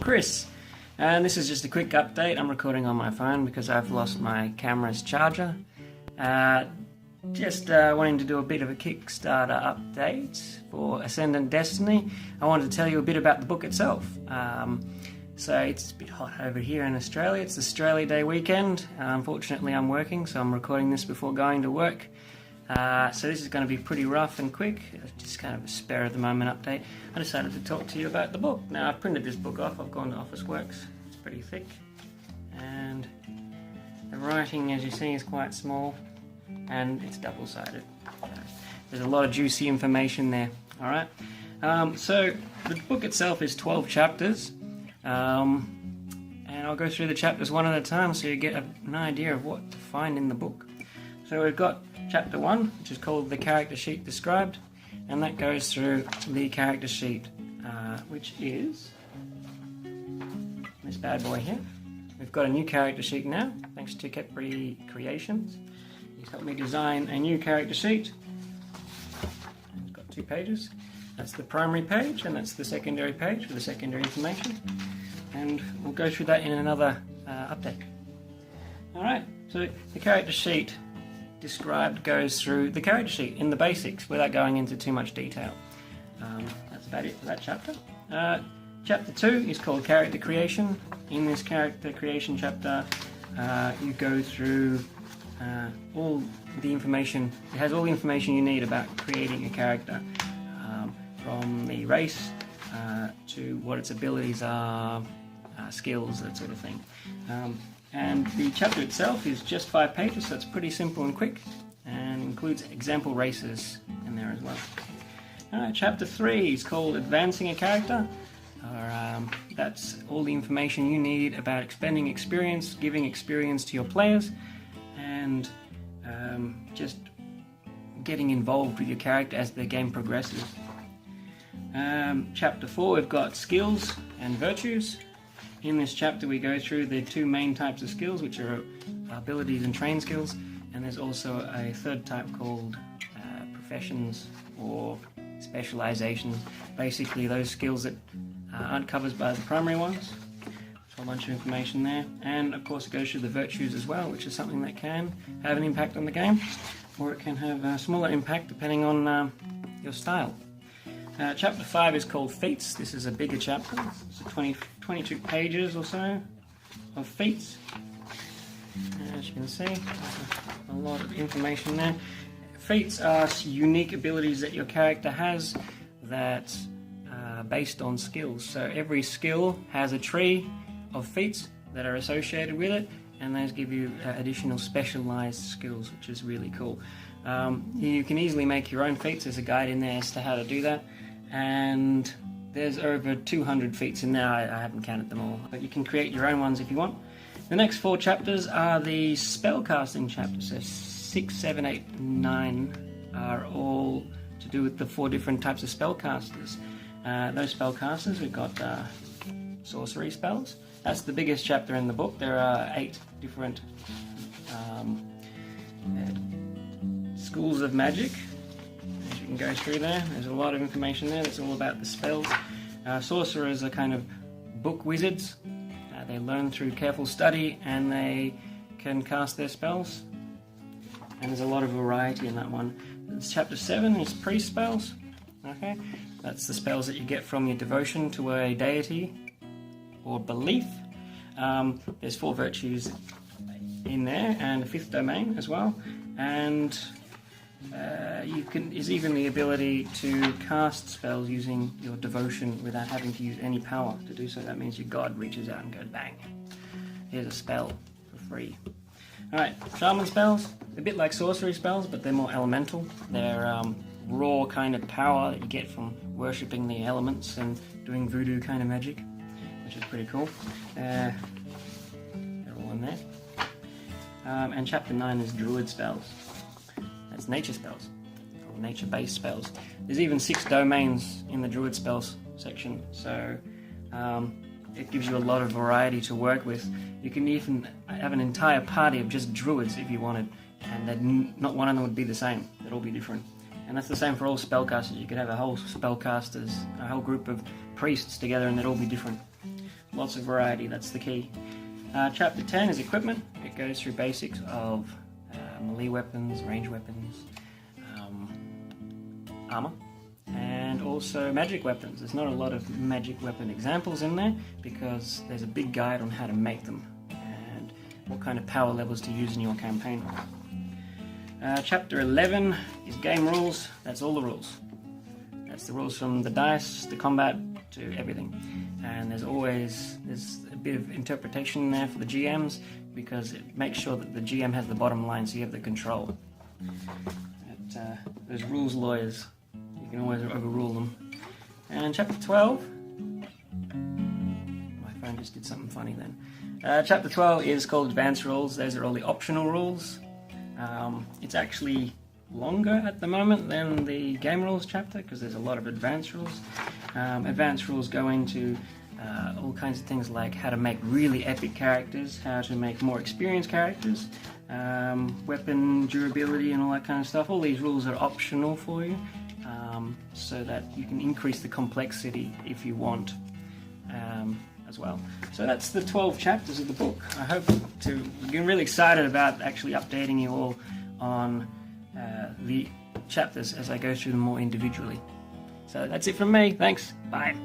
Chris, and this is just a quick update. I'm recording on my phone because I've lost my camera's charger. Just wanting to do a bit of a Kickstarter update for Ascendant Destiny. I wanted to tell you a bit about the book itself. So it's a bit hot over here in Australia. It's Australia Day weekend. Unfortunately I'm working, so I'm recording this before going to work. So this is going to be pretty rough and quick, just kind of a spare of the moment update. I decided to talk to you about the book. Now I've printed this book off, I've gone to Officeworks, it's pretty thick, and the writing, as you see, is quite small, and it's double-sided. There's a lot of juicy information there, alright? So the book itself is 12 chapters, and I'll go through the chapters one at a time so you get an idea of what to find in the book. So we've got Chapter 1, which is called The Character Sheet Described, and that goes through the character sheet, which is this bad boy here. We've got a new character sheet now, thanks to Capri Creations. He's helped me design a new character sheet. It's got 2 pages. That's the primary page, and that's the secondary page for the secondary information. And we'll go through that in another update. Alright, so the character sheet described goes through the character sheet in the basics without going into too much detail. That's about it for that chapter. Chapter 2 is called Character Creation. In this character creation chapter you go through all the information. It has all the information you need about creating a character, from the race to what its abilities are, skills, that sort of thing. And the chapter itself is just 5 pages, so it's pretty simple and quick, and includes example races in there as well. Chapter 3 is called Advancing a Character. That's all the information you need about expending experience, giving experience to your players, and just getting involved with your character as the game progresses. Chapter 4, we've got Skills and Virtues. In this chapter we go through the 2 main types of skills, which are abilities and train skills, and there's also a third type called professions or specializations. Basically those skills that aren't covered by the primary ones. So a bunch of information there, and of course it goes through the virtues as well, which is something that can have an impact on the game, or it can have a smaller impact depending on your style. Chapter 5 is called Feats. This is a bigger chapter. It's 22 pages or so of feats. As you can see, a lot of information there. Feats are unique abilities that your character has that are based on skills. So every skill has a tree of feats that are associated with it, and those give you additional specialized skills, which is really cool. You can easily make your own feats. There's a guide in there as to how to do that. And there's over 200 feats in there. I haven't counted them all, but you can create your own ones if you want. The next 4 chapters are the spellcasting chapters. So 6, 7, 8, 9 are all to do with the 4 different types of spellcasters. Those spellcasters, we've got sorcery spells. That's the biggest chapter in the book. There are 8 different schools of magic. You can go through there. There's a lot of information there. That's all about the spells. Sorcerers are kind of book wizards. They learn through careful study and they can cast their spells. And there's a lot of variety in that one. Chapter 7 is priest spells. Okay, that's the spells that you get from your devotion to a deity or belief. There's 4 virtues in there and a 5th domain as well. And is even the ability to cast spells using your devotion without having to use any power to do so. That means your god reaches out and goes bang. Here's a spell for free. Alright, shaman spells, a bit like sorcery spells, but they're more elemental. They're raw kind of power that you get from worshipping the elements and doing voodoo kind of magic, which is pretty cool. They're all in there. And chapter 9 is druid spells. That's nature spells, or nature-based spells. There's even 6 domains in the druid spells section, so it gives you a lot of variety to work with. You can even have an entire party of just druids if you wanted, and not one of them would be the same. They'd all be different. And that's the same for all spellcasters. You could have a whole spellcasters, a whole group of priests together, and they'd all be different. lots of variety, that's the key. Chapter 10 is equipment. It goes through basics of melee weapons, range weapons, armor, and also magic weapons. There's not a lot of magic weapon examples in there because there's a big guide on how to make them and what kind of power levels to use in your campaign. Chapter 11 is game rules. That's all the rules. That's the rules from the dice, the combat, to everything. And there's a bit of interpretation in there for the GMs because it makes sure that the GM has the bottom line, so you have the control. Those rules lawyers, you can always overrule them. And chapter 12, my phone just did something funny then. Chapter 12 is called Advanced Rules. Those are all the optional rules. It's actually longer at the moment than the game rules chapter because there's a lot of advanced rules. Advanced rules go into all kinds of things like how to make really epic characters, how to make more experienced characters, weapon durability and all that kind of stuff. All these rules are optional for you so that you can increase the complexity if you want as well. So that's the 12 chapters of the book. I hope to get really excited about actually updating you all on the chapters as I go through them more individually. So that's it from me. Thanks. Bye.